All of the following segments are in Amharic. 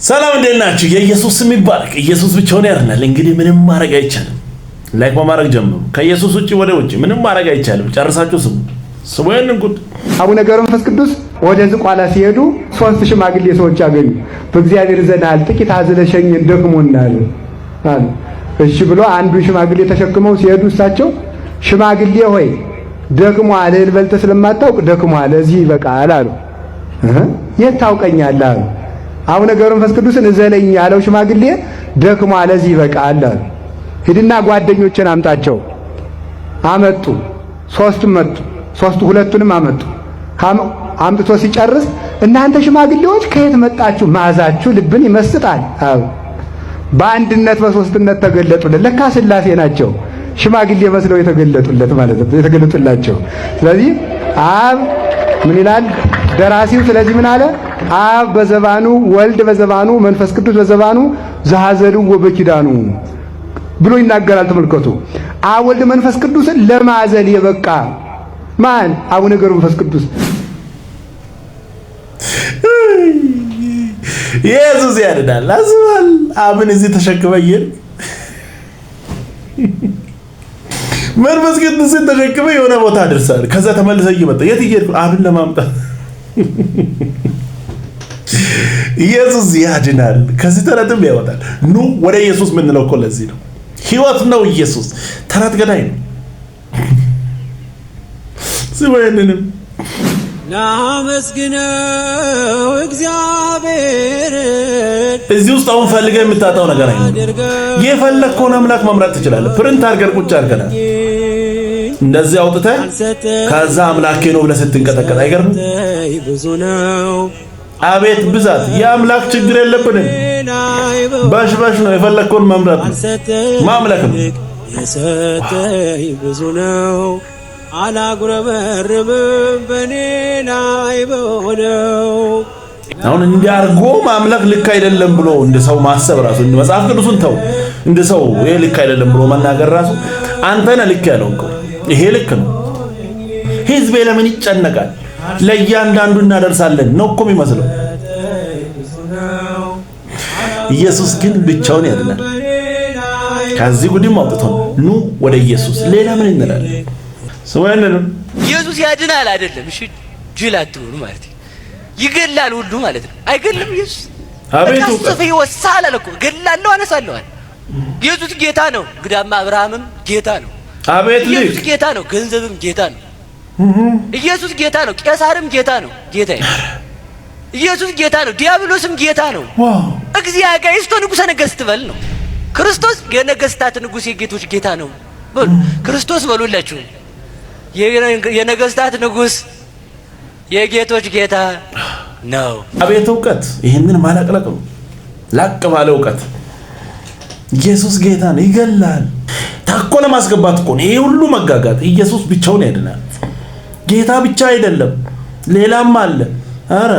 ሰላም እንዴት ናችሁ? የኢየሱስ ስም ይባረክ። ኢየሱስ ብቻውን ያድናል። እንግዲህ ምንም ማድረግ አይቻልም። ላይክ በማድረግ ጀምሩ። ከኢየሱስ ውጪ ወደ ውጪ ምንም ማድረግ አይቻልም። ጨርሳችሁ ስሙ ይሄንን ጉድ። አቡነ ገብረ መንፈስ ቅዱስ ወደ ዝቋላ ሲሄዱ 3 ሽማግሌ ሰዎች አገኙ። በእግዚአብሔር ዘናል ጥቂት አዝለሸኝ ደክሞናል አሉ። እሺ ብሎ አንዱ ሽማግሌ ተሸክመው ሲሄዱ እሳቸው ሽማግሌ ሆይ ደክሟል፣ እህል በልተህ ስለማታውቅ ደክሟል፣ እዚህ ይበቃል አሉ። የት ታውቀኛለህ አሉ። አቡነ ገብረ መንፈስ ቅዱስን እዘለኝ ያለው ሽማግሌ ደክሟል፣ እዚህ ይበቃል አሉ። ሂድና ጓደኞችን አምጣቸው። አመጡ። ሶስቱም መጡ። ሁለቱንም አመጡ። አምጥቶ ሲጨርስ እናንተ ሽማግሌዎች ከየት መጣችሁ? ማዛችሁ ልብን ይመስጣል አሉ። በአንድነት በሶስትነት ተገለጡለት። ለካ ሥላሴ ናቸው ሽማግሌ መስለው የተገለጡለት ማለት ነው፣ የተገለጡላቸው። ስለዚህ አብ ምን ይላል ደራሲው? ስለዚህ ምን አለ? አብ በዘባኑ ወልድ በዘባኑ መንፈስ ቅዱስ በዘባኑ ዘሐዘሉ ወበኪዳኑ ብሎ ይናገራል። ተመልከቱ። አብ ወልድ መንፈስ ቅዱስን ለማዘል የበቃ ማን? አቡነ ገብረ መንፈስ ቅዱስ። ኢየሱስ ያድናል። አስባል አብን እዚህ ተሸክመኝ መንፈስ ቅዱስን ተሸክመ የሆነ ቦታ አድርሳል። ከዛ ተመልሰ እየመጣ የት እየሄድኩ? አብን ለማምጣት። ኢየሱስ ያድናል። ከዚህ ተረትም ያወጣል። ኑ ወደ ኢየሱስ ምንለው እኮ ለዚህ ነው። ሕይወት ነው ኢየሱስ። ተረት ገዳይ ነው። ስወይንንም ናመስግነው እግዚአብሔር። እዚህ ውስጥ አሁን ፈልገህ የምታጣው ነገር አይደለም። የፈለግከውን አምላክ መምረጥ ትችላለህ። ፕሪንት አድርገን ቁጭ አድርገናል። እንደዚህ አውጥተህ ከዛ አምላኬ ነው ብለህ ስትንቀጠቀጥ አይገርም? ብዙ ነው። አቤት ብዛት! የአምላክ ችግር የለብንም። በሽበሽ ነው። የፈለግከውን መምረጥ ማምለክ ነው። የሰጠኝ ብዙ ነው። አላጉረመርምም በኔ ላይ በሆነው። አሁን እንዲያርጎ ማምለክ ልክ አይደለም ብሎ እንደ ሰው ማሰብ ራሱ እንደ መጽሐፍ ቅዱስን ተው እንደ ሰው ይሄ ልክ አይደለም ብሎ መናገር ራሱ አንተ ነህ ልክ ያለው እኮ ይሄ ልክ ነው። ህዝቤ ለምን ይጨነቃል? ለእያንዳንዱ እናደርሳለን ነው እኮ የሚመስለው። ኢየሱስ ግን ብቻውን ያድናል። ከዚህ ጉድም አውጥቶን ኑ ወደ ኢየሱስ። ሌላ ምን እንላለን? ሰውየንም ኢየሱስ ያድናል አይደለም? እሺ ጅል አትሁኑ ማለት ይገላል ሁሉ ማለት ነው። አይገልም ኢየሱስ። አቤቱ ከፍ ይወሳል አለ እኮ ገላለሁ አነሳለሁ አለ። ኢየሱስ ጌታ ነው። ግዳማ አብርሃምም ጌታ ነው። አቤት ኢየሱስ ጌታ ነው። ገንዘብም ጌታ ነው። ኢየሱስ ጌታ ነው። ቄሳርም ጌታ ነው። ጌታዬ ኢየሱስ ጌታ ነው። ዲያብሎስም ጌታ ነው። እግዚአብሔር እስቶ ንጉሠ ነገሥት በል ነው። ክርስቶስ የነገሥታት ንጉሥ የጌቶች ጌታ ነው በሉ። ክርስቶስ በሉላችሁ የነገሥታት ንጉሥ የጌቶች ጌታ ነው። አቤት እውቀት! ይህንን ማለቅለቅ ነው። ላቅ ባለ እውቀት ኢየሱስ ጌታ ነው። ይገላል። ታኮ ለማስገባት እኮ ነው ይሄ ሁሉ መጋጋት። ኢየሱስ ብቻውን ያድናል። ጌታ ብቻ አይደለም፣ ሌላም አለ። አረ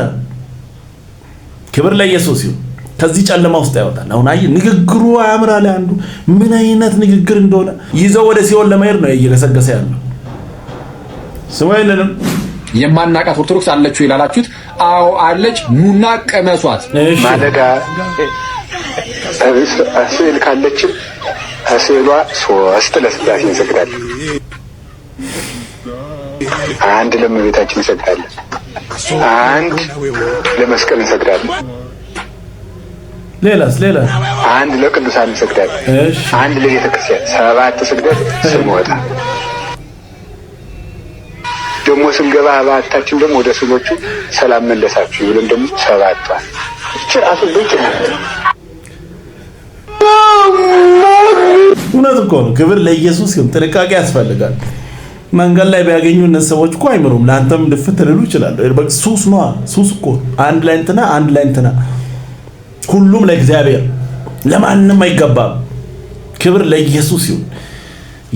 ክብር ለኢየሱስ ይሁን። ከዚህ ጨለማ ውስጥ ያወጣል። አሁን አይ ንግግሩ ያምራል። አንዱ ምን አይነት ንግግር እንደሆነ ይዘው ወደ ሲኦል ለመሄድ ነው እየገሰገሰ ያለው። ስወይንንም የማናቃት ኦርቶዶክስ አለችው ይላላችሁት? አዎ አለች። ኑና ቀመሷት። ማለዳ ስዕል ካለችን ስዕሏ 3 ለሥላሴ እንሰግዳለን፣ 1 ለእመቤታችን እንሰግዳለን፣ 1 ለመስቀል እንሰግዳለን፣ ሌላ 1 ለቅዱሳን እንሰግዳለን፣ 1 ለቤተ ክርስቲያን 7 ስግደት ስንወጣ ደግሞ ስንገባ ባታችን ደግሞ ወደ ስሎቹ ሰላም መለሳችሁ ይሉን ደግሞ 7 ጭራቱ ይችላል። እውነት እኮ ነው። ክብር ለኢየሱስ ይሁን። ጥንቃቄ ያስፈልጋል። መንገድ ላይ ቢያገኙ እነዚህ ሰዎች እኮ አይምሩም። ለአንተም ድፍት ልሉ ይችላሉ። በቃ ሱስ ነው። ሱስ እኮ አንድ ላይ እንትና ሁሉም ለእግዚአብሔር ለማንም አይገባም። ክብር ለኢየሱስ ይሁን።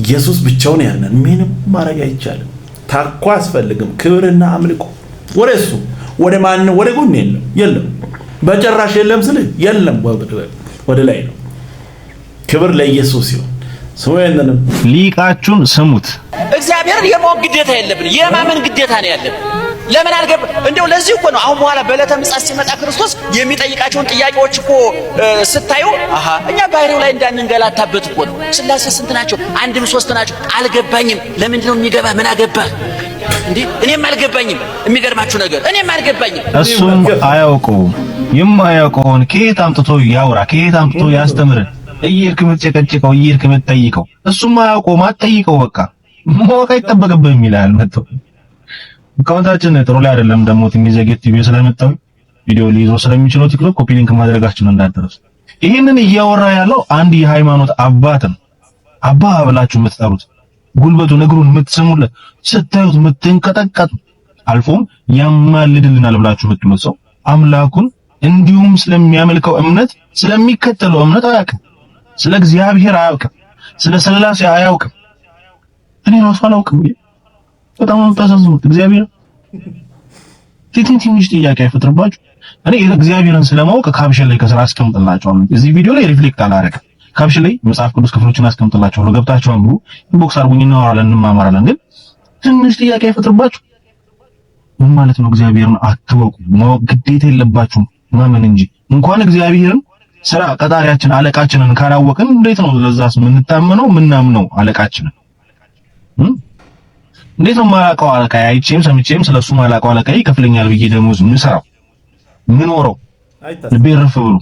ኢየሱስ ብቻውን ያድናል። ምንም ማድረግ አይቻልም። ታኳ አያስፈልግም። ክብርና አምልኮ ወደሱ ወደ ማንም ወደ ጎን የለም በጭራሽ የለም። ስለ የለም ወደ ላይ ነው። ክብር ለኢየሱስ ይሁን። ስሙንም ሊቃችሁን ስሙት። እግዚአብሔርን የማወቅ ግዴታ የለብን፣ የማመን ግዴታ ነው ያለብን። ለምን አልገባ? እንደው ለዚህ እኮ ነው አሁን በኋላ በዕለተ ምጽአት ሲመጣ ክርስቶስ የሚጠይቃቸውን ጥያቄዎች እኮ ስታዩ እኛ ባህሪው ላይ እንዳንንገላታበት እኮ ነው። ሥላሴ ስንት ናቸው? አንድም ሶስት ናቸው። አልገባኝም። ለምንድን ነው የሚገባ? ምን አገባህ እንዴ? እኔም አልገባኝም። የሚገርማችሁ ነገር እኔም አልገባኝም። እሱም አያውቀውም። የማያውቀውን ከየት አምጥቶ ያውራ? ከየት አምጥቶ ያስተምር? እየሄድክ የምትጨቀጭቀው እየሄድክ የምትጠይቀው እሱም አያውቀውም። አትጠይቀው። በቃ ማወቅ አይጠበቅብህም ይላል መጥቶ አካውንታችን ጥሩ ላይ አይደለም። ደግሞ ትንሽ ዘግይት ቪዲዮ ስለመጣው ቪዲዮ ሊይዞ ስለሚችለው ቲክቶክ ኮፒ ሊንክ ማድረጋችሁን እንዳትረሱ። ይሄንን እያወራ ያለው አንድ የሃይማኖት አባት ነው። አባ ብላችሁ የምትጠሩት ጉልበቱን እግሩን የምትስሙለት ስታዩት የምትንቀጠቀጡ አልፎም ያማልድልናል ብላችሁ የምትሉት ሰው አምላኩን እንዲሁም ስለሚያመልከው እምነት ስለሚከተለው እምነት አያውቅም። ስለ እግዚአብሔር አያውቅም። ስለ ሥላሴ አያውቅም። እኔ ራሱ አላውቅም። በጣም ተሳዝኑት። እግዚአብሔር ትንሽ ጥያቄ አይፈጥርባችሁ? እኔ እግዚአብሔርን ስለማወቅ ካፕሽን ላይ ከስራ አስቀምጥላችኋለሁ። እዚህ ቪዲዮ ላይ ሪፍሌክት አላደረግም። ካፕሽን ላይ መጽሐፍ ቅዱስ ክፍሎችን አስቀምጥላችኋለሁ። ገብታችሁ አንብቡ። ኢንቦክስ አድርጉኝ፣ እናወራለን፣ እንማማራለን። ግን ትንሽ ጥያቄ አይፈጥርባችሁ? ምን ማለት ነው? እግዚአብሔርን አትወቁ። ማወቅ ግዴታ የለባችሁም፣ ማመን እንጂ። እንኳን እግዚአብሔርን ስራ ቀጣሪያችን አለቃችንን ካላወቅን እንዴት ነው ለዛስ የምንታመነው ምናምነው አለቃችንን? እንዴት ነው ማላውቀው አለቃዬ አይቼም ሰምቼም ስለሱ ማላውቀው አለቃዬ ይከፍለኛል ብዬ ደሞዝ ምሰራው ምኖረው ልቤ ረፍ ብሎ?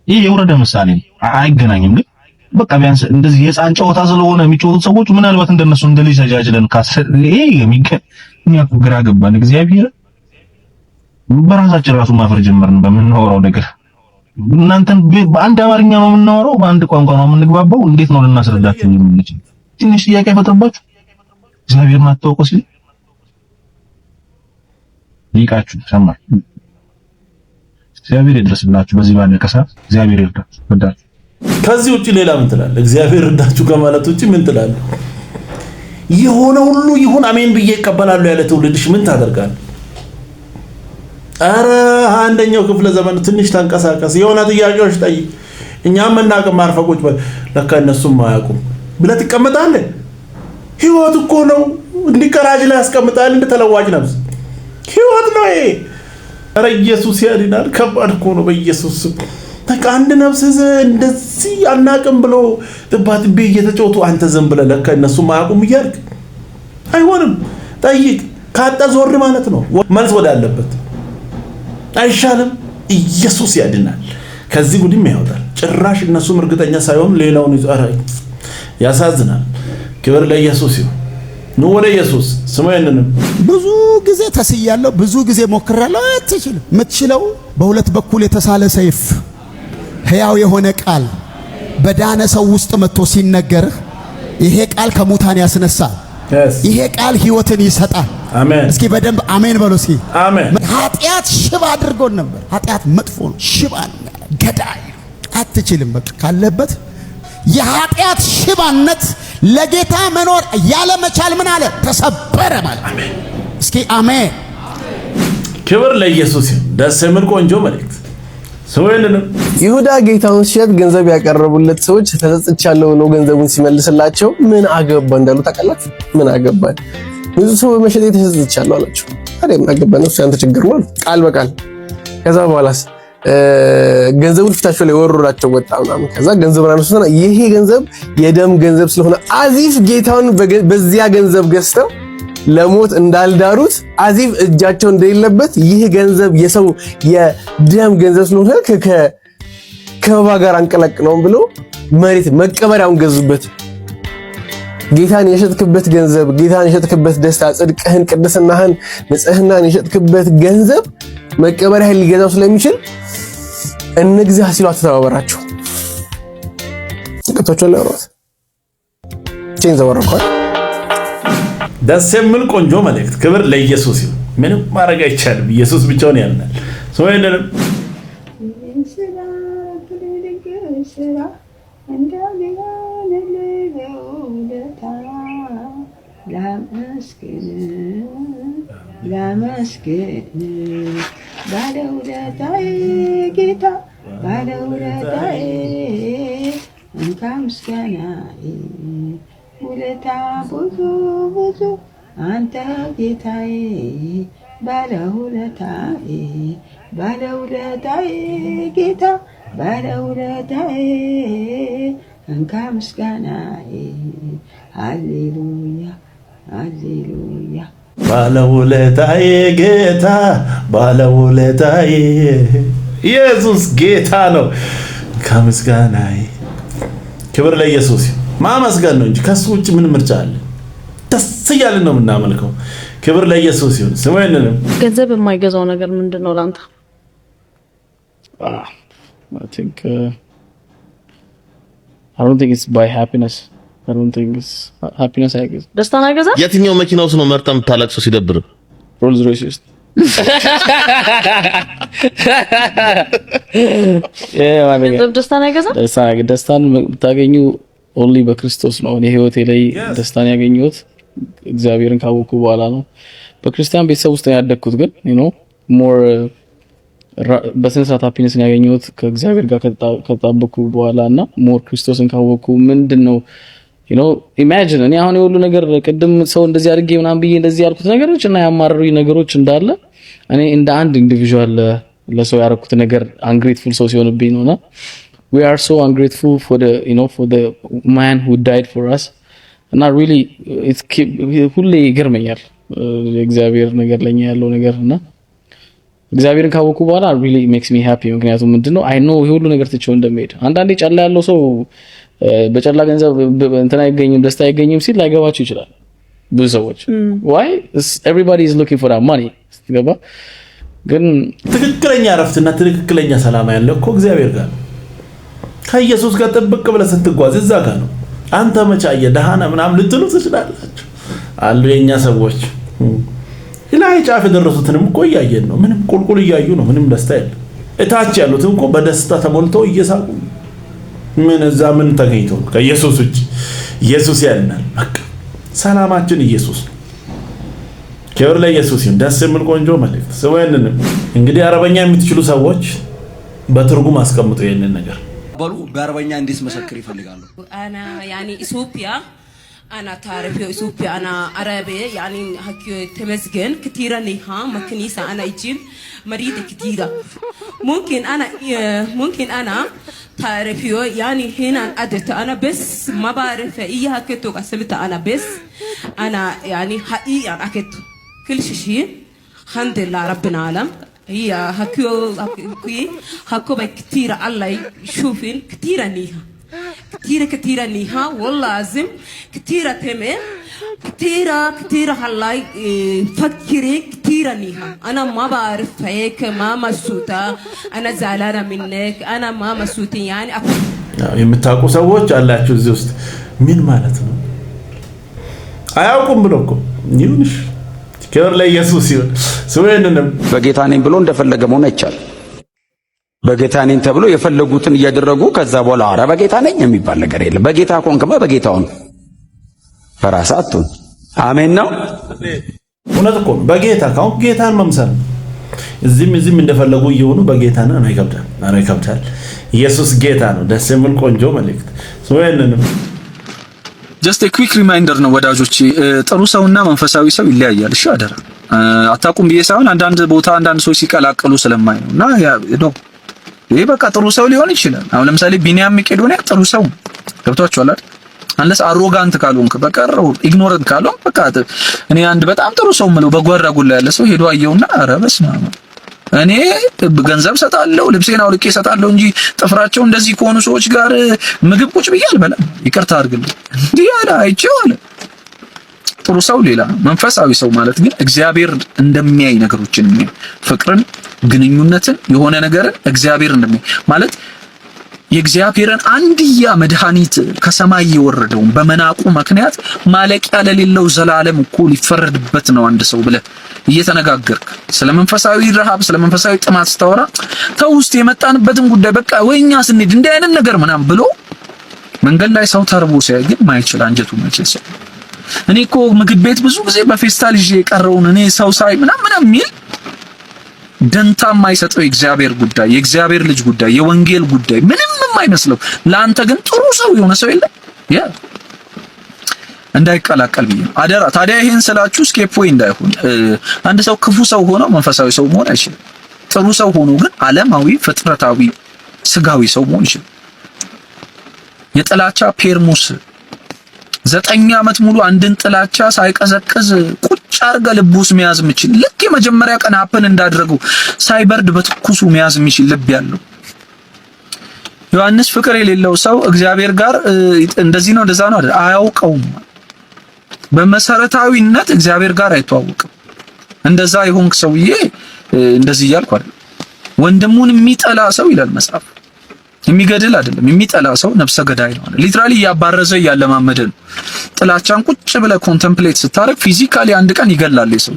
ይሄ የወረደ ምሳሌ አይገናኝም። ግን በቃ ቢያንስ እንደዚህ የሕፃን ጨዋታ ስለሆነ የሚጫወቱት ሰዎች ምናልባት እንደነሱ እንደልጅ ተጃጅለን ይሄ እኛ እኮ ግራ ገባን። እግዚአብሔር በራሳችን ራሱ ማፈር ጀመርን በምናወራው ነገር። እናንተን በአንድ አማርኛ ነው የምናወራው፣ በአንድ ቋንቋ ነው የምንግባባው። እንዴት ነው ልናስረዳችሁ የምንችል? ትንሽ ጥያቄ አይፈጥርባችሁ? እግዚአብሔር ማታውቁ ሲል ይቃችሁ ሰማይ እግዚአብሔር ይድረስላችሁ። በዚህ ባለቀ ሰዓት እግዚአብሔር ይርዳችሁ። ወዳችሁ ከዚህ ውጪ ሌላ ምን ትላለህ? እግዚአብሔር ይርዳችሁ ከማለት ውጪ ምን ትላለህ? የሆነ ሁሉ ይሁን አሜን ብዬ እቀበላለሁ ያለ ትውልድሽ ምን ታደርጋለህ? አረ አንደኛው ክፍለ ዘመን ትንሽ ተንቀሳቀስ፣ የሆነ ጥያቄዎች ጠይቅ። እኛም እናቅም አርፈቆች ለካ እነሱም አያውቁም ብለህ ትቀመጣለህ። ህይወት እኮ ነው። እንዲቀራጅ ላይ ያስቀምጣል እንደ ተለዋጭ ነብስ ህይወት ነው ይሄ። አረ ኢየሱስ ያድናል። ከባድ እኮ ነው በኢየሱስ በቃ አንድ ነፍስ እንደዚህ አናቅም ብሎ ጥባጥቤ እየተጫወቱ አንተ ዝም ብለህ ለካ እነሱም አያውቁም እያልክ አይሆንም። ጠይቅ። ካጣ ዞር ማለት ነው መልስ ወዳለበት አይሻልም? ኢየሱስ ያድናል። ከዚህ ጉድም ያወጣል። ጭራሽ እነሱም እርግጠኛ ሳይሆን ሌላውን ይዟራይ ያሳዝናል። ክብር ለኢየሱስ ይሁን። ነው ወደ ኢየሱስ ስሙ። ያንንም ብዙ ጊዜ ተስያለሁ፣ ብዙ ጊዜ ሞክራለሁ። አትችልም። የምትችለው በሁለት በኩል የተሳለ ሰይፍ ሕያው የሆነ ቃል በዳነ ሰው ውስጥ መጥቶ ሲነገርህ ይሄ ቃል ከሙታን ያስነሳል። ይሄ ቃል ህይወትን ይሰጣል። አሜን። እስኪ በደንብ አሜን በሉ እስኪ። አሜን። ኃጢአት ሽባ አድርጎን ነበር። ኃጢአት መጥፎ ነው፣ ሽባ ገዳይ። አትችልም። በቃ ካለበት የኃጢአት ሽባነት ለጌታ መኖር ያለ መቻል ምን አለ? ተሰበረ ማለት። አሜን። እስኪ አሜን። ክብር ለኢየሱስ ይሁን። ደስ የሚል ቆንጆ መልእክት። ይሁዳ ጌታውን ሲሸጥ ገንዘብ ያቀረቡለት ሰዎች ተጸጽቻለሁ ነው ገንዘቡን ሲመልስላቸው ምን አገባ እንዳሉ ታውቃላችሁ? ምን አገባን ብዙ ሰው በመሸጥ ተጸጽቻለሁ አላቸው። ታዲያ ምን አገባን ነው? ያንተ ችግር ነው ቃል በቃል። ከዛ በኋላስ ገንዘቡን ፊታቸው ላይ ወሮራቸው ወጣ ምናምን። ከዛ ገንዘቡን አነሱና ይሄ ገንዘብ የደም ገንዘብ ስለሆነ አዚፍ ጌታውን በዚያ ገንዘብ ገዝተው ለሞት እንዳልዳሩት አዚፍ እጃቸው እንደሌለበት ይህ ገንዘብ የሰው የደም ገንዘብ ስለሆነ ከበባ ጋር አንቀላቅለውም ብሎ መሬት መቀበሪያውን ገዙበት። ጌታን የሸጥክበት ገንዘብ፣ ጌታን የሸጥክበት ደስታ፣ ጽድቅህን፣ ቅድስናህን፣ ንጽህናን የሸጥክበት ገንዘብ መቀበሪያህን ሊገዛው ስለሚችል እንግዛ ሲሉ አትተባበራቸው። ገብቷችኋል? ያወራሁት ቼንዝ አወራኳል። ደስ የሚል ቆንጆ መልእክት። ክብር ለኢየሱስ ይሁን። ምንም ማድረግ አይቻልም። ኢየሱስ ብቻውን ያልናል። ሰው አይደለም። ላመስግን ባለውለታዬ ጌታ ባለውለታዬ እንካ ምስጋናዬ ውለታ ብዙ ብዙ አንተ ጌታዬ ባለውለታዬ ባለውለታዬ ጌታ ባለውለታዬ እንካ ምስጋናዬ ሃሌሉያ ሃሌሉያ ባለውለታዬ ጌታ ባለውለታዬ ኢየሱስ ጌታ ነው። ከምስጋናዬ ክብር ለኢየሱስ ማመስገን ነው እንጂ ከሱ ውጭ ምን ምርጫ አለ? ደስ እያልን ነው የምናመልከው። ክብር ለኢየሱስ ይሁን። ስሙኝንም ገንዘብ የማይገዛው ነገር ምንድነው ላንተ? I think I don't think it's by happiness. I don't think it's happiness I guess. ደስታን አይገዛ? የትኛው መኪና ውስጥ ነው መርጠህ የምታለቅሰው ሲደብር? Rolls Royce ውስጥ ገንዘብ ደስታን አይገዛ? ደስታን የምታገኙ only በክርስቶስ ነው። እኔ ህይወቴ ላይ ደስታን ያገኘሁት እግዚአብሔርን ካወቅኩ በኋላ ነው። በክርስቲያን ቤተሰብ ውስጥ ያደግኩት ግን you know more በስንሳት ሃፒነስን ያገኘሁት ከእግዚአብሔር ጋር ከተጣበቅኩ በኋላና more ክርስቶስን ካወቅኩ ምንድነው you know imagine እኔ አሁን የሁሉ ነገር ቅድም ሰው እንደዚህ አድርጌ ምናምን ብዬ እንደዚህ ያልኩት ነገሮች እና ያማረሩኝ ነገሮች እንዳለ እኔ እንደ አንድ ኢንዲቪጁዋል ለሰው ያረኩት ነገር ungrateful ሰው ሲሆንብኝ ነውና we are so ungrateful for the you know for the man who died for us and I really it's ሁሌ ይገርመኛል እግዚአብሔር ነገር ለኛ ያለው ነገርና እግዚአብሔርን ካወኩ በኋላ really makes me happy ምክንያቱም ምንድነው I know ሁሉ ነገር ትቼው እንደምሄድ አንዳንዴ ጨላ ያለው ሰው በጨላ ገንዘብ እንትና አይገኝም ደስታ አይገኝም ሲል ላይገባችሁ ይችላል ብዙ ሰዎች why everybody is looking for that money ገባ ግን ትክክለኛ ረፍትና ትክክለኛ ሰላም ያለው እኮ እግዚአብሔር ጋር ከኢየሱስ ጋር ጥብቅ ብለህ ስትጓዝ እዛ ጋር ነው አንተ መቻየ ደሃና ምናምን ልትሉ ትችላላችሁ አሉ የኛ ሰዎች ላይ ጫፍ የደረሱትንም እኮ ያየን ነው ምንም ቁልቁል ያዩ ነው ምንም ደስታ የለም እታች ያሉትም እኮ በደስታ ተሞልተው እየሳቁ ምን እዛ ምን ተገኝቶ ከኢየሱስ ውጪ ኢየሱስ ያልናል በቃ ሰላማችን ኢየሱስ ክብር ለኢየሱስ ይሁን ደስ የሚል ቆንጆ መልእክት ሰውየንን እንግዲህ አረበኛ የምትችሉ ሰዎች በትርጉም አስቀምጡ ይሄንን ነገር በሉ በአረበኛ እንዴት መሰክር ይፈልጋሉ አና ያኒ ኢትዮጵያ أنا تعرف إثيوبيا أنا عربي يعني هكي تمسجن كثيرا نيها مكنيسة أنا إجيل مريضة كثيرة ممكن أنا تعرف يعني هنا أدت أنا بس ما بعرف إياها كتو قسمت أنا بس أنا يعني حقيقة أكيد كل شيء الحمد لله ربنا عالم هي هكو كثيرة الله يشوفين كثيرا نيها كثيرة نيها والله لازم كثيرة تمام كثيرة هلاي فكري كثيرة نيها أنا ما بعرف هيك ما مبسوطة أنا زعلانة منك أنا ما مبسوطة يعني የምታውቁ ሰዎች አላችሁ እዚህ ውስጥ ምን ማለት ነው አያውቁም ብሎኮ ይሁንሽ ክብር ለኢየሱስ ይሁን ሰውየንም በጌታ ነኝ ብሎ እንደፈለገ መሆን አይቻልም በጌታ ነኝ ተብሎ የፈለጉትን እያደረጉ ከዛ በኋላ አረ በጌታ ነኝ የሚባል ነገር የለም በጌታ ኮንከማ በጌታው ነው ፈራሳቱ አሜን ነው እውነት እኮ በጌታ ካው ጌታን መምሰል እዚህም እንደፈለጉ ይሁኑ በጌታ ነው አይከብዳል ኢየሱስ ጌታ ነው ደስ የሚል ቆንጆ መልእክት ሰውየንም just a quick reminder ነው ወዳጆቼ ጥሩ ሰውና መንፈሳዊ ሰው ይለያያል እሺ አደራ አታቁም ብዬ ሳይሆን አንዳንድ ቦታ አንዳንድ ሰዎች ሲቀላቀሉ ስለማይ ነውና ነው ይሄ በቃ ጥሩ ሰው ሊሆን ይችላል አሁን ለምሳሌ ቢኒያም መቄዶንያ ጥሩ ሰው ገብቷችኋል አይደል አንለስ አሮጋንት ካልሆንክ በቀረው ኢግኖረንት ካልሆንክ በቃ እኔ አንድ በጣም ጥሩ ሰው ምለው በጓራጉላ ያለ ሰው ሄዶ አየውና አረ በስመ አብ እኔ ገንዘብ ሰጣለሁ ልብሴን አውልቄ ሰጣለሁ እንጂ ጥፍራቸው እንደዚህ ከሆኑ ሰዎች ጋር ምግብ ቁጭ ብዬ አልበላም ይቅርታ አድርግልኝ እንዴ ያለ አይቼው አለ ጥሩ ሰው ሌላ መንፈሳዊ ሰው ማለት ግን እግዚአብሔር እንደሚያይ ነገሮችን ፍቅርን ግንኙነትን የሆነ ነገርን እግዚአብሔር እንደሚያይ ማለት የእግዚአብሔርን አንድያ መድኃኒት ከሰማይ የወረደው በመናቁ ምክንያት ማለቂያ ለሌለው ዘላለም እኮ ሊፈረድበት ነው አንድ ሰው ብለ እየተነጋገርክ ስለመንፈሳዊ ረሃብ ስለመንፈሳዊ ጥማት ስታወራ ተውስት የመጣንበትን ጉዳይ በቃ ወይኛ ስንሄድ እንደ አይነት ነገር ምናም ብሎ መንገድ ላይ ሰው ተርቦ ሲያይ ግን ማይችል አንጀቱ ማይችል ሰው እኔ እኮ ምግብ ቤት ብዙ ጊዜ በፌስታል ይዤ የቀረውን እኔ ሰው ሳይ ምናምን ሚል ደንታ የማይሰጠው የእግዚአብሔር ጉዳይ የእግዚአብሔር ልጅ ጉዳይ የወንጌል ጉዳይ ምንም የማይመስለው ለአንተ ግን ጥሩ ሰው የሆነ ሰው የለም እንዳይቀላቀል ብዬ አደራ። ታዲያ ይሄን ስላችሁ ስኬፕ ወይ እንዳይሆን አንድ ሰው ክፉ ሰው ሆኖ መንፈሳዊ ሰው መሆን አይችልም። ጥሩ ሰው ሆኖ ግን ዓለማዊ ፍጥረታዊ ስጋዊ ሰው መሆን ይችላል። የጥላቻ ፔርሙስ 9 ዓመት ሙሉ አንድን ጥላቻ ሳይቀዘቅዝ ቁጭ አርገ ልቡስ መያዝ የሚችል ልክ የመጀመሪያ ቀን አፕን እንዳደረገው ሳይበርድ በትኩሱ መያዝ የሚችል ልብ ያለው ዮሐንስ ፍቅር የሌለው ሰው እግዚአብሔር ጋር እንደዚህ ነው እንደዛ ነው አያውቀውም። በመሰረታዊነት እግዚአብሔር ጋር አይተዋወቅም። እንደዛ ይሆንክ ሰውዬ እንደዚህ ያልኩ አይደል። ወንድሙን የሚጠላ ሰው ይላል መጽሐፍ የሚገድል አይደለም የሚጠላ ሰው ነፍሰ ገዳይ ነው። ሊትራሊ ያባረዘ ያለማመደ ነው። ጥላቻን ቁጭ ብለ ኮንተምፕሌት ስታረግ ፊዚካሊ አንድ ቀን ይገላል ሰው።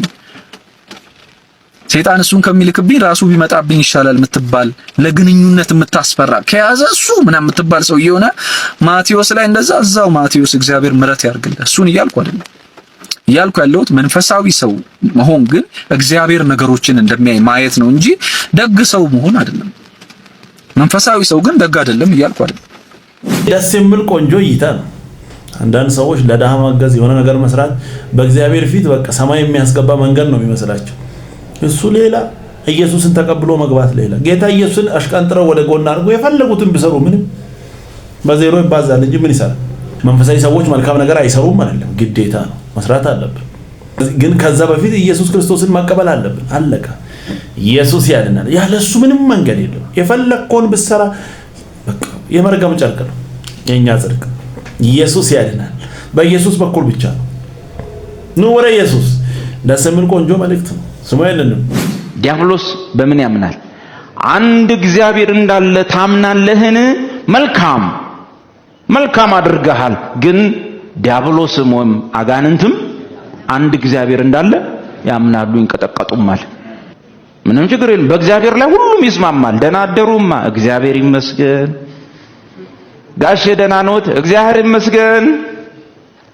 ሰይጣን እሱን ከሚልክብኝ ራሱ ቢመጣብኝ ይሻላል የምትባል ለግንኙነት የምታስፈራ ከያዘ እሱ ምናምን የምትባል ሰው የሆነ ማቴዎስ ላይ እንደዛ እዛው ማቴዎስ እግዚአብሔር ምሕረት ያርግልህ እሱን እያልኩ አይደለም። እያልኩ ያለሁት መንፈሳዊ ሰው መሆን ግን እግዚአብሔር ነገሮችን እንደሚያይ ማየት ነው እንጂ ደግ ሰው መሆን አይደለም። መንፈሳዊ ሰው ግን ደግ አይደለም እያልኩ አይደለም። ደስ የሚል ቆንጆ እይታ ነው። አንዳንድ ሰዎች ለድሃ ማገዝ የሆነ ነገር መስራት በእግዚአብሔር ፊት በቃ ሰማይ የሚያስገባ መንገድ ነው የሚመስላቸው። እሱ ሌላ ኢየሱስን ተቀብሎ መግባት ሌላ። ጌታ ኢየሱስን አሽቀንጥረው ወደ ጎን አድርገው የፈለጉትን ቢሰሩ ምንም በዜሮ ይባዛል እንጂ ምን ይሰራል? መንፈሳዊ ሰዎች መልካም ነገር አይሰሩም አይደለም፣ ግዴታ ነው መስራት አለብን። ግን ከዛ በፊት ኢየሱስ ክርስቶስን መቀበል አለብን። አለቀ። ኢየሱስ ያድናል። ያለሱ ምንም መንገድ የለም። የፈለግከውን ብትሰራ በቃ የመርገም ጨርቅ ነው የኛ ጽድቅ። ኢየሱስ ያድናል። በኢየሱስ በኩል ብቻ ነው። ኑ ወደ ኢየሱስ። ደስ የሚል ቆንጆ መልእክት ነው። ስሙ አይደለም። ዲያብሎስ በምን ያምናል? አንድ እግዚአብሔር እንዳለ ታምናለህን? መልካም አድርገሃል። ግን ዲያብሎስም ወይም አጋንንትም አንድ እግዚአብሔር እንዳለ ያምናሉ፣ ይንቀጠቀጡማል። ምንም ችግር የለም። በእግዚአብሔር ላይ ሁሉም ይስማማል። ደህና አደሩማ፣ እግዚአብሔር ይመስገን። ጋሼ ደህና ኖት? እግዚአብሔር ይመስገን።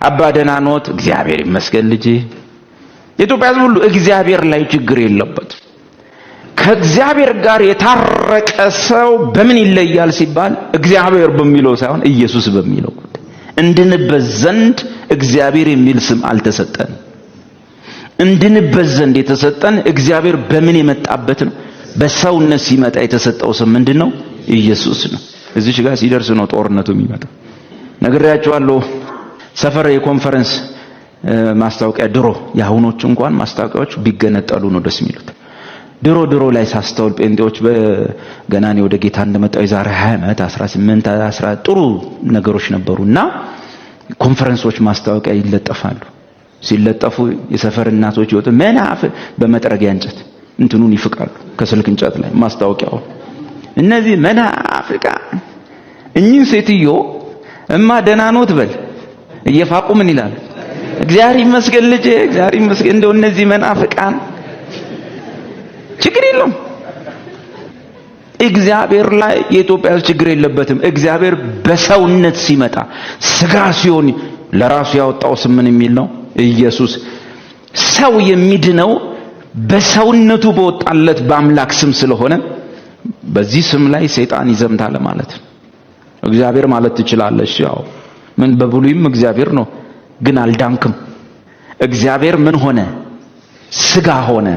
አባ ደህና ኖት? እግዚአብሔር ይመስገን። ልጄ የኢትዮጵያ ሕዝብ ሁሉ እግዚአብሔር ላይ ችግር የለበት። ከእግዚአብሔር ጋር የታረቀ ሰው በምን ይለያል ሲባል እግዚአብሔር በሚለው ሳይሆን ኢየሱስ በሚለው እንድንበት ዘንድ እግዚአብሔር የሚል ስም አልተሰጠን። እንድንበት ዘንድ የተሰጠን እግዚአብሔር በምን የመጣበት ነው? በሰውነት ሲመጣ የተሰጠው ስም ምንድነው? ኢየሱስ ነው። እዚህ ጋር ሲደርስ ነው ጦርነቱ የሚመጣው። ነግሬያቸዋለሁ። ሰፈር የኮንፈረንስ ማስታወቂያ ድሮ የአሁኖቹ እንኳን ማስታወቂያዎች ቢገነጠሉ ነው ደስ የሚሉት። ድሮ ላይ ሳስተውል ጴንጤዎች በገናኔ ወደ ጌታ እንደመጣው የዛሬ 20 ዓመት 18 10 ጥሩ ነገሮች ነበሩና ኮንፈረንሶች ማስታወቂያ ይለጠፋሉ። ሲለጠፉ የሰፈር እናቶች ይወጡ መናፍ በመጥረጊያ እንጨት እንትኑን ይፍቃሉ ከስልክ እንጨት ላይ ማስታወቂያው። እነዚህ መናፍቃ እኚህ ሴትዮ እማ ደህና ኖት በል እየፋቁ ምን ይላል? እግዚአብሔር ይመስገን ልጄ፣ እግዚአብሔር ይመስገን። እንደው እነዚህ መናፍቃን ችግር የለም። እግዚአብሔር ላይ የኢትዮጵያ ችግር የለበትም። እግዚአብሔር በሰውነት ሲመጣ ስጋ ሲሆን ለራሱ ያወጣው ስም ምን የሚል ነው? ኢየሱስ። ሰው የሚድነው በሰውነቱ በወጣለት በአምላክ ስም ስለሆነ በዚህ ስም ላይ ሰይጣን ይዘምታል ማለት ነው። እግዚአብሔር ማለት ትችላለሽ። ያው ምን በብሉይም እግዚአብሔር ነው፣ ግን አልዳንክም። እግዚአብሔር ምን ሆነ? ስጋ ሆነ።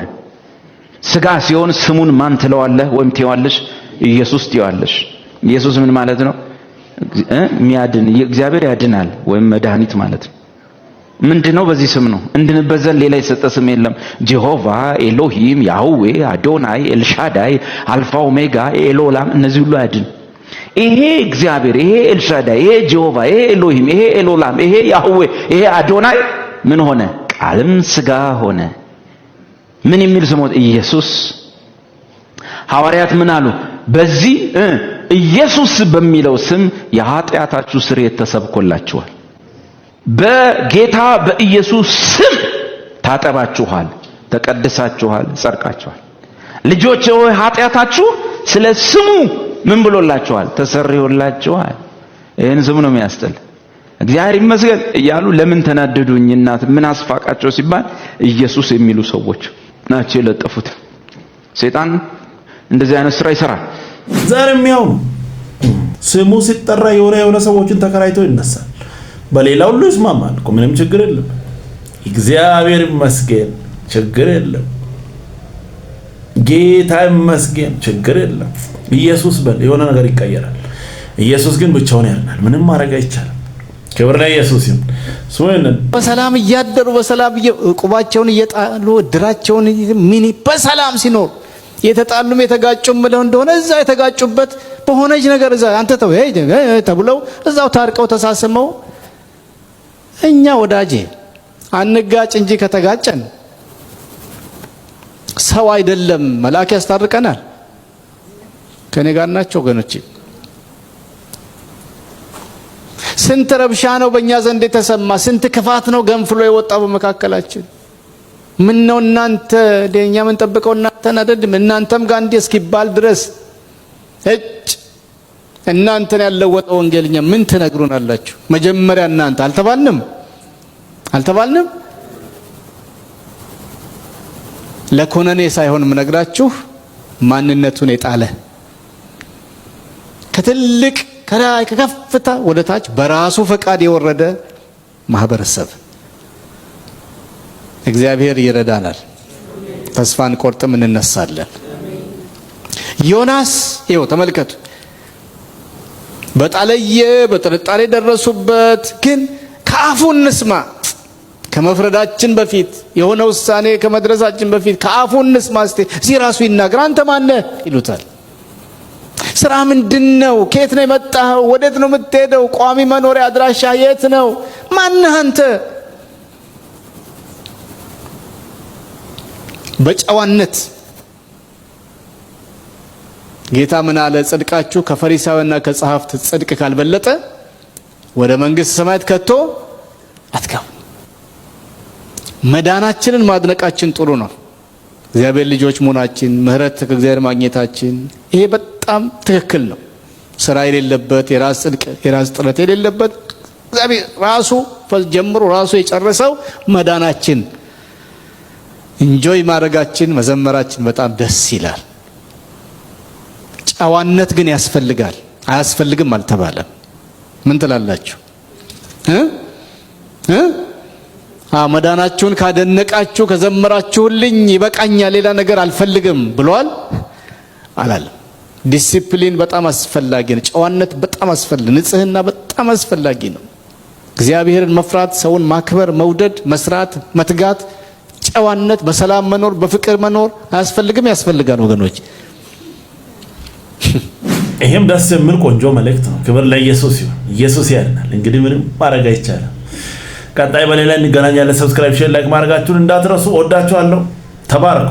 ስጋ ሲሆን ስሙን ማን ትለዋለህ ወይም ትይዋለሽ? ኢየሱስ ትይዋለሽ። ኢየሱስ ምን ማለት ነው? የሚያድን እግዚአብሔር ያድናል ወይም መድኃኒት ማለት ነው። ምንድነው? በዚህ ስም ነው እንድንበት ዘንድ ሌላ የሰጠ ስም የለም። ጄሆቫ፣ ኤሎሂም፣ ያህዌ፣ አዶናይ፣ ኤልሻዳይ፣ አልፋ ኦሜጋ፣ ኤሎላም፣ እነዚህ ሁሉ ያድን። ይሄ እግዚአብሔር፣ ይሄ ኤልሻዳይ፣ ይሄ ጄሆቫ፣ ይሄ ኤሎሂም፣ ይሄ ኤሎላም፣ ይሄ ያህዌ፣ ይሄ አዶናይ ምን ሆነ? ቃልም ስጋ ሆነ። ምን የሚል ስም? ኢየሱስ። ሐዋርያት ምን አሉ? በዚህ ኢየሱስ በሚለው ስም የኃጢአታችሁ ስርየት ተሰብኮላችኋል። በጌታ በኢየሱስ ስም ታጠባችኋል፣ ተቀድሳችኋል፣ ጸድቃችኋል። ልጆች ሆይ ኃጢአታችሁ ስለ ስሙ ምን ብሎላችኋል? ተሰርዮላችኋል። ይሄን ስም ነው የሚያስጠል። እግዚአብሔር ይመስገን እያሉ ለምን ተናደዱኝ እናት ምን አስፋቃቸው ሲባል ኢየሱስ የሚሉ ሰዎች ናቸው የለጠፉት። ሰይጣን እንደዚህ አይነት ስራ ይሰራል። ዛሬም ያው ስሙ ሲጠራ የሆነ ሰዎችን ተከራይቶ ይነሳል። በሌላው ሁሉ ይስማማል እኮ ምንም ችግር የለም። እግዚአብሔር ይመስገን ችግር የለም። ጌታ ይመስገን ችግር የለም። ኢየሱስ በል የሆነ ነገር ይቀየራል። ኢየሱስ ግን ብቻውን ያድናል። ምንም ማድረግ አይቻልም። ክብር ለኢየሱስ ይሁን። ሱወነን በሰላም እያደሩ በሰላም ቁባቸውን እየጣሉ ድራቸውን ሚኒ በሰላም ሲኖር የተጣሉም የተጋጩም ብለው እንደሆነ እዛ የተጋጩበት በሆነች ነገር እዛ አንተ ተው ተብለው እዛው ታርቀው ተሳስመው እኛ ወዳጄ አንጋጭ እንጂ ከተጋጨን ሰው አይደለም መልአክ ያስታርቀናል። ከኔ ጋር ናቸው ወገኖቼ። ስንት ረብሻ ነው በእኛ ዘንድ የተሰማ፣ ስንት ክፋት ነው ገንፍሎ የወጣው በመካከላችን። ምን ነው እናንተ ለኛ ምን ጠብቀው እናንተን አይደለም እናንተም ጋር እንዲህ እስኪባል ድረስ እናንተን ያለወጠው ወንጌልኛ ምን ትነግሩናላችሁ? መጀመሪያ እናንተ አልተባልንም ለኮነኔ ሳይሆን ምነግራችሁ ማንነቱን የጣለ ከትልቅ ከላይ ከከፍታ ወደ ታች በራሱ ፈቃድ የወረደ ማህበረሰብ እግዚአብሔር ይረዳናል። ተስፋን ቆርጥም እንነሳለን። ዮናስ ይኸው ተመልከቱ፣ በጣለየ በጥርጣሬ ደረሱበት። ግን ከአፉ እንስማ፣ ከመፍረዳችን በፊት የሆነ ውሳኔ ከመድረሳችን በፊት ከአፉ እንስማ። እስቲ እዚህ ራሱ ይናገር። አንተ ማነህ ይሉታል። ስራ ምንድነው? ከየት ነው የመጣኸው? ወዴት ነው የምትሄደው? ቋሚ መኖሪያ አድራሻ የት ነው? ማነህ አንተ? በጨዋነት ጌታ ምን አለ? ጽድቃችሁ ከፈሪሳውያንና ከጸሐፍት ጽድቅ ካልበለጠ ወደ መንግስት ሰማያት ከቶ አትገቡ። መዳናችንን ማድነቃችን ጥሩ ነው። እግዚአብሔር ልጆች መሆናችን፣ ምህረት ከእግዚአብሔር ማግኘታችን ይሄ በጣም ትክክል ነው። ስራ የሌለበት የራስ ጽድቅ የራስ ጥረት የሌለበት እግዚአብሔር ራሱ ጀምሮ ራሱ የጨረሰው መዳናችን ኢንጆይ ማድረጋችን መዘመራችን በጣም ደስ ይላል። ጨዋነት ግን ያስፈልጋል። አያስፈልግም አልተባለም። ምን ትላላችሁ? መዳናችሁን ካደነቃችሁ ከዘመራችሁልኝ ይበቃኛል፣ ሌላ ነገር አልፈልግም ብሏል አላለም። ዲሲፕሊን በጣም አስፈላጊ ነው። ጨዋነት በጣም አስፈላጊ፣ ንጽህና በጣም አስፈላጊ ነው። እግዚአብሔርን መፍራት፣ ሰውን ማክበር፣ መውደድ፣ መስራት፣ መትጋት፣ ጨዋነት፣ በሰላም መኖር፣ በፍቅር መኖር አያስፈልግም? ያስፈልጋል ወገኖች። ይሄም ደስ የሚል ቆንጆ መልእክት ነው። ክብር ለኢየሱስ ይሁን። ኢየሱስ ያድናል። እንግዲህ ምንም ማድረግ አይቻልም። ቀጣይ በሌላ እንገናኛለን። ሰብስክራይብ፣ ሼር፣ ላይክ ማድረጋችሁን እንዳትረሱ። ወዳችኋለሁ። ተባረኩ።